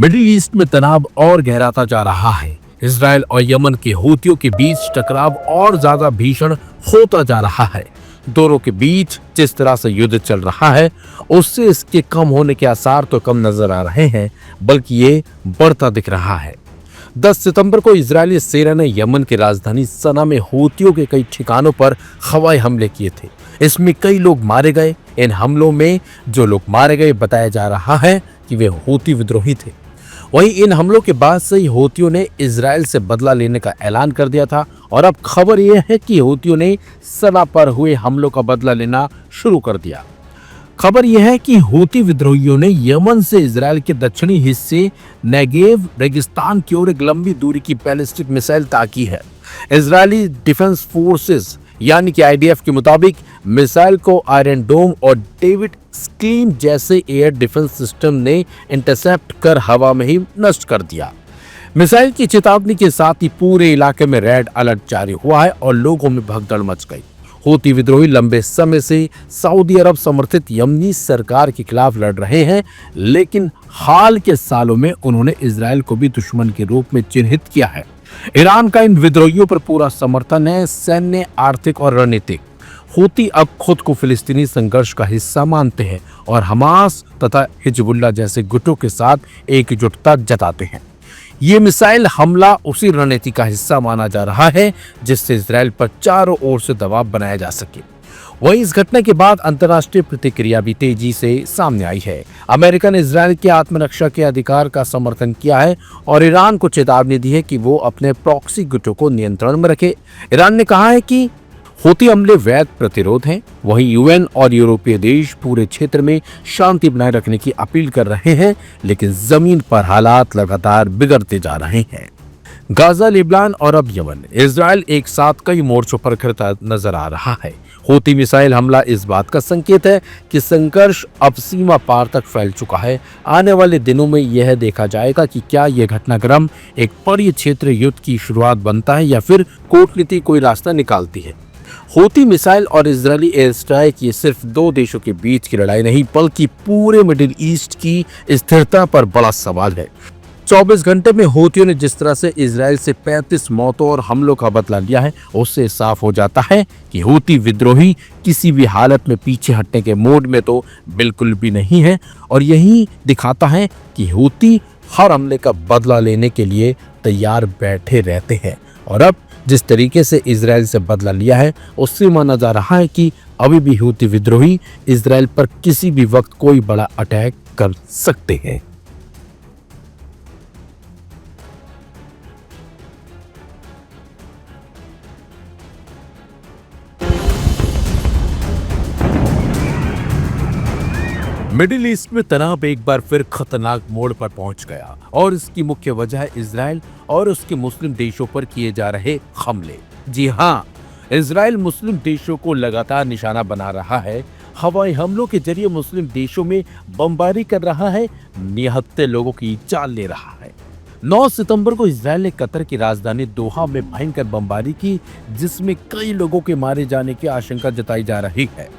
Middle east में तनाव और गहराता जा रहा है। इसराइल और यमन के हूतियों के बीच टकराव और ज्यादा भीषण होता जा रहा है। दोनों के बीच जिस तरह से युद्ध चल रहा है उससे इसके कम होने के आसार तो कम नजर आ रहे हैं, बल्कि ये बढ़ता दिख रहा है। 10 सितंबर को इजरायली सेना ने यमन की राजधानी सना में हूतियों के कई ठिकानों पर हवाई हमले किए थे। इसमें कई लोग मारे गए। इन हमलों में जो लोग मारे गए बताया जा रहा है कि वे हूती विद्रोही थे। वहीं इन हमलों के बाद से ही हूतियों ने इजराइल से बदला लेने का ऐलान कर दिया था और अब खबर यह है कि हूतियों ने सना पर हुए हमलों का बदला लेना शुरू कर दिया। खबर यह है कि हूती विद्रोहियों ने यमन से इजराइल के दक्षिणी हिस्से नेगेव रेगिस्तान की ओर एक लंबी दूरी की बैलिस्टिक मिसाइल ताकी है। इजरायली डिफेंस फोर्सेस यानी कि आईडीएफ के मुताबिक मिसाइल को आयरन डोम और डेविड स्क्लीन जैसे एयर डिफेंस सिस्टम ने इंटरसेप्ट कर हवा में ही नष्ट कर दिया। मिसाइल की चेतावनी के साथ ही पूरे इलाके में रेड अलर्ट जारी हुआ है और लोगों में भगदड़ मच गई। हूती विद्रोही लंबे समय से सऊदी अरब समर्थित यमनी सरकार के खिलाफ लड़ रहे हैं, लेकिन हाल के सालों में उन्होंने इजराइल को भी दुश्मन के रूप में चिन्हित किया है। ईरान का इन विद्रोहियों पर पूरा समर्थन है, सैन्य, आर्थिक और रणनीतिक। हूती अब खुद को फिलिस्तीनी संघर्ष का हिस्सा मानते हैं और हमास तथा हिजबुल्लाह जैसे गुटों के साथ एकजुटता जताते हैं। ये मिसाइल हमला उसी रणनीति का हिस्सा माना जा रहा है जिससे इजराइल पर चारों ओर से दबाव बनाया जा सके। वहीं इस घटना के बाद अंतर्राष्ट्रीय प्रतिक्रिया भी तेजी से सामने आई है। अमेरिका ने इजराइल के आत्मरक्षा के अधिकार का समर्थन किया है और ईरान को चेतावनी दी है कि वो अपने प्रॉक्सी गुटों को नियंत्रण में रखे। ईरान ने कहा है कि हूती हमले वैध प्रतिरोध हैं। वहीं यूएन और यूरोपीय देश पूरे क्षेत्र में शांति बनाए रखने की अपील कर रहे हैं, लेकिन जमीन पर हालात लगातार बिगड़ते जा रहे हैं। गाजा, लेबनान और अब यमन, इजराइल एक साथ कई मोर्चों पर खिलता नजर आ रहा है। हूती मिसाइल हमला इस बात का संकेत है कि संघर्ष अब सीमा पार तक फैल चुका है। आने वाले दिनों में यह देखा जाएगा कि क्या यह घटनाक्रम एक बड़ी क्षेत्र युद्ध की शुरुआत बनता है या फिर कूटनीति कोई रास्ता निकालती है। हूती मिसाइल और इजरायली एयर स्ट्राइक ये सिर्फ दो देशों के बीच की लड़ाई नहीं, बल्कि पूरे मिडिल ईस्ट की स्थिरता पर बड़ा सवाल है। 24 घंटे में हूतियों ने जिस तरह से इजराइल से 35 मौतों और हमलों का बदला लिया है, उससे साफ हो जाता है कि हूती विद्रोही किसी भी हालत में पीछे हटने के मूड में तो बिल्कुल भी नहीं है। और यही दिखाता है कि हूती हर हमले का बदला लेने के लिए तैयार बैठे रहते हैं। और अब जिस तरीके से इजराइल से बदला लिया है उससे माना जा रहा है कि अभी भी हूती विद्रोही इजराइल पर किसी भी वक्त कोई बड़ा अटैक कर सकते हैं। मिडिल ईस्ट में तनाव एक बार फिर खतरनाक मोड़ पर पहुंच गया और इसकी मुख्य वजह है इजराइल और उसके मुस्लिम देशों पर किए जा रहे हमले। जी हाँ, इजराइल मुस्लिम देशों को लगातार निशाना बना रहा है। हवाई हमलों के जरिए मुस्लिम देशों में बमबारी कर रहा है, निहत्थे लोगों की जान ले रहा है। 9 सितंबर को इजराइल ने कतर की राजधानी दोहा में भयंकर बमबारी की, जिसमें कई लोगों के मारे जाने की आशंका जताई जा रही है।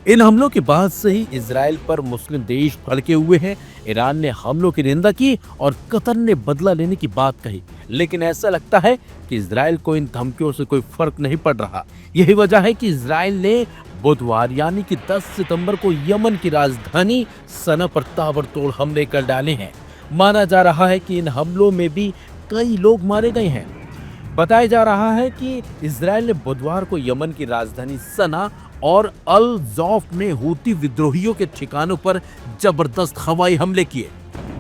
इन हमलों के बाद से ही इजराइल पर मुस्लिम देश भड़के हुए हैं। ईरान ने हमलों की निंदा की और कतर ने बदला लेने की बात कही, लेकिन ऐसा लगता है कि इजराइल को इन धमकियों से कोई फर्क नहीं पड़ रहा। यही वजह है कि इजराइल ने बुधवार यानी कि 10 सितंबर को यमन की राजधानी सना पर ताबड़तोड़ हमले कर डाले हैं। माना जा रहा है कि इन हमलों में भी कई लोग मारे गए हैं। बताया जा रहा है कि इजराइल ने बुधवार को यमन की राजधानी सना और अल जौफ में हूती विद्रोहियों के ठिकानों पर जबरदस्त हवाई हमले किए।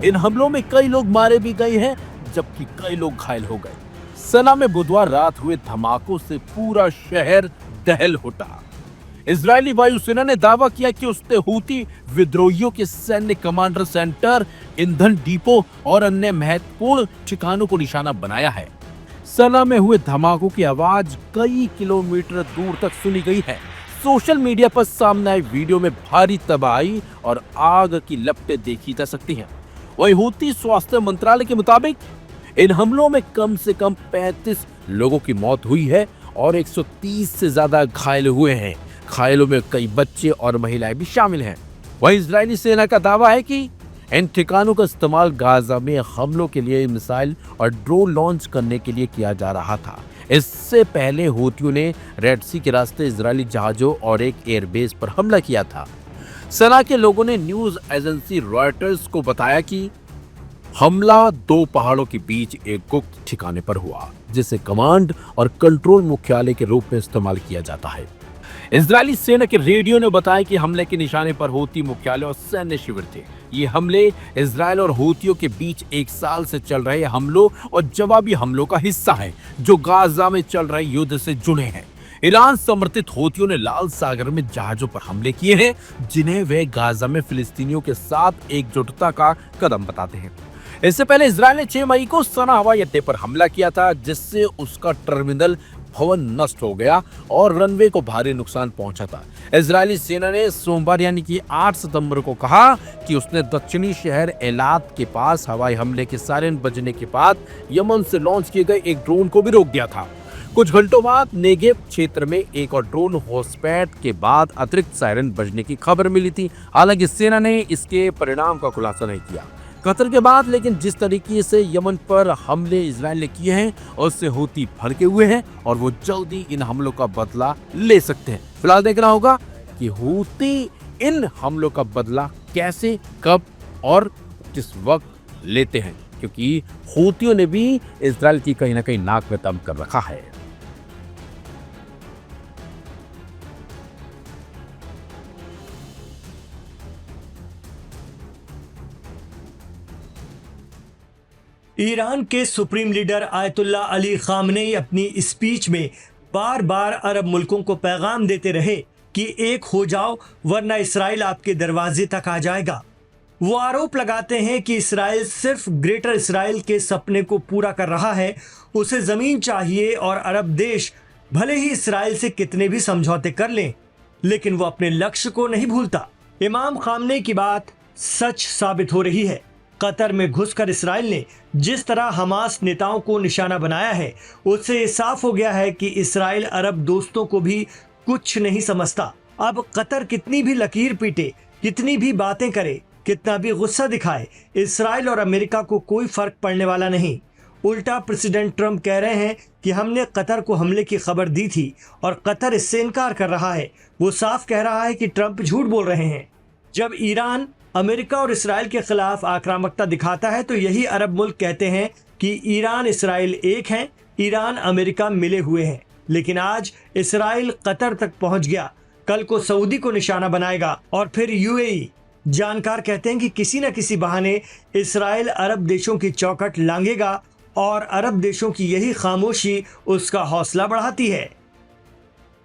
इन हमलों में कई लोग मारे भी गए हैं, जबकि कई लोग घायल हो गए। सना में बुधवार रात हुए धमाकों से पूरा शहर दहल उठा। इजरायली वायुसेना ने दावा किया कि उसने हूती विद्रोहियों के सैन्य कमांडर सेंटर, ईंधन डिपो और अन्य महत्वपूर्ण ठिकानों को निशाना बनाया है। सना में हुए धमाकों की आवाज कई किलोमीटर दूर तक सुनी गई है। सोशल मीडिया पर सामने आई वीडियो में भारी तबाही और आग की लपटें देखी जा सकती हैं। वहीं हूती स्वास्थ्य मंत्रालय के मुताबिक इन हमलों में कम से कम 35 लोगों की मौत हुई है और 130 से ज्यादा घायल हुए हैं। घायलों में कई बच्चे और महिलाएं भी शामिल हैं। वहीं इजरायली सेना का दावा है कि इन ठिकानों का इस्तेमाल गाजा में हमलों के लिए मिसाइल और ड्रोन लॉन्च करने के लिए किया जा रहा था। इससे पहले हूथियों ने रेड सी के रास्ते इजरायली जहाजों और एक एयरबेस पर हमला किया था। सना के लोगों ने न्यूज एजेंसी रॉयटर्स को बताया कि हमला दो पहाड़ों के बीच एक गुप्त ठिकाने पर हुआ, जिसे कमांड और कंट्रोल मुख्यालय के रूप में इस्तेमाल किया जाता है। इजरायली सेना के रेडियो ने बताया कि हमले के निशाने पर हूती मुख्यालय और सैन्य शिविर थे। ये हमले इजरायल और हूतियों के बीच 1 साल से चल रहे हमलों और जवाबी हमलों का हिस्सा है, जो गाजा में चल रहे युद्ध से जुड़े हैं। ईरान समर्थित हूतियों ने लाल सागर में जहाजों पर हमले किए हैं, जिन्हें वे गाजा में फिलिस्तीनियों के साथ एकजुटता का कदम बताते हैं। इससे पहले इजरायल ने 6 मई को सना हवाई अड्डे पर हमला किया था, जिससे उसका टर्मिनल भवन नष्ट हो गया और रनवे को भारी नुकसान पहुंचा था। इजरायली सेना ने सोमवार यानी कि 8 सितंबर को कहा कि उसने दक्षिणी शहर एलात के पास हवाई हमले के सायरन बजने के बाद यमन से लॉन्च किए गए एक ड्रोन को भी रोक दिया था। कुछ घंटों बाद नेगेव क्षेत्र में एक और ड्रोन घुसपैठ के बाद अतिरिक्त सायरन बजने की खबर मिली थी। हालांकि सेना ने इसके परिणाम का खुलासा नहीं किया। कतर के बाद लेकिन जिस तरीके से यमन पर हमले इजरायल ने किए हैं, उससे हूती भड़के हुए हैं और वो जल्दी इन हमलों का बदला ले सकते हैं। फिलहाल देखना होगा कि हूती इन हमलों का बदला कैसे, कब और किस वक्त लेते हैं, क्योंकि हूतियों ने भी इजरायल की कहीं ना कहीं नाक में दम कर रखा है। ईरान के supreme leader ayatollah Ali Khamenei अपनी स्पीच में बार बार अरब मुल्कों को पैगाम देते रहे कि एक हो जाओ वरना इसराइल आपके दरवाजे तक आ जाएगा। वो आरोप लगाते हैं कि इसराइल सिर्फ ग्रेटर इसराइल के सपने को पूरा कर रहा है, उसे जमीन चाहिए और अरब देश भले ही इसराइल से कितने भी समझौते कर लें, लेकिन वो अपने लक्ष्य को नहीं भूलता। इमाम खामनेई की बात सच साबित हो रही है। कतर में घुसकर इसराइल ने जिस तरह हमास नेताओं को निशाना बनाया है, उससे ये साफ हो गया है कि इसराइल अरब दोस्तों को भी कुछ नहीं समझता। अब कतर कितनी भी लकीर पीटे, कितनी भी बातें करे, कितना भी गुस्सा दिखाए, इसराइल और अमेरिका को कोई फर्क पड़ने वाला नहीं। उल्टा प्रेसिडेंट ट्रंप कह रहे हैं कि हमने कतर को हमले की खबर दी थी और कतर इससे इनकार कर रहा है। वो साफ कह रहा है कि ट्रंप झूठ बोल रहे हैं। जब ईरान अमेरिका और इसराइल के खिलाफ आक्रामकता दिखाता है तो यही अरब मुल्क कहते हैं कि ईरान इसराइल एक हैं, ईरान अमेरिका मिले हुए हैं। लेकिन आज इसराइल कतर तक पहुंच गया, कल को सऊदी को निशाना बनाएगा और फिर यूएई। जानकार कहते हैं कि किसी न किसी बहाने इसराइल अरब देशों की चौखट लांघेगा और अरब देशों की यही खामोशी उसका हौसला बढ़ाती है।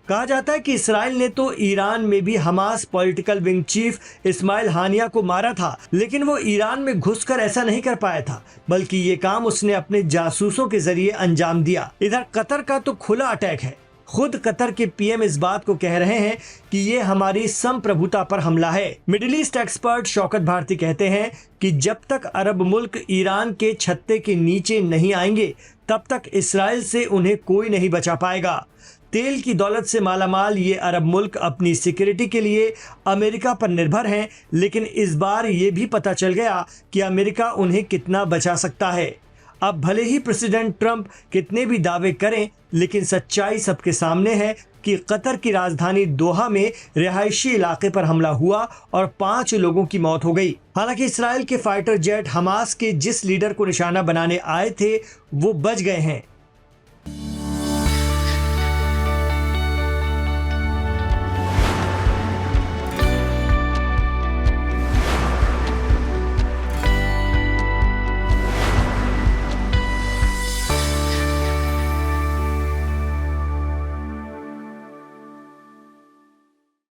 कहा जाता है कि इसराइल ने तो ईरान में भी Hamas political wing chief Ismail Haniyeh को मारा था, लेकिन वो ईरान में घुसकर ऐसा नहीं कर पाया था, बल्कि ये काम उसने अपने जासूसों के जरिए अंजाम दिया। इधर कतर का तो खुला अटैक है। खुद कतर के पीएम इस बात को कह रहे हैं कि ये हमारी संप्रभुता पर हमला है। Middle east expert Shaukat Bharti कहते हैं कि जब तक अरब मुल्क ईरान के छत्ते के नीचे नहीं आएंगे, तब तक इसराइल से उन्हें कोई नहीं बचा पाएगा। तेल की दौलत से मालामाल ये अरब मुल्क अपनी सिक्योरिटी के लिए अमेरिका पर निर्भर हैं, लेकिन इस बार ये भी पता चल गया कि अमेरिका उन्हें कितना बचा सकता है। अब भले ही प्रेसिडेंट ट्रंप कितने भी दावे करें, लेकिन सच्चाई सबके सामने है कि कतर की राजधानी दोहा में रिहायशी इलाके पर हमला हुआ और 5 लोगों की मौत हो गई। हालांकि इसराइल के फाइटर जेट हमास के जिस लीडर को निशाना बनाने आए थे वो बच गए हैं,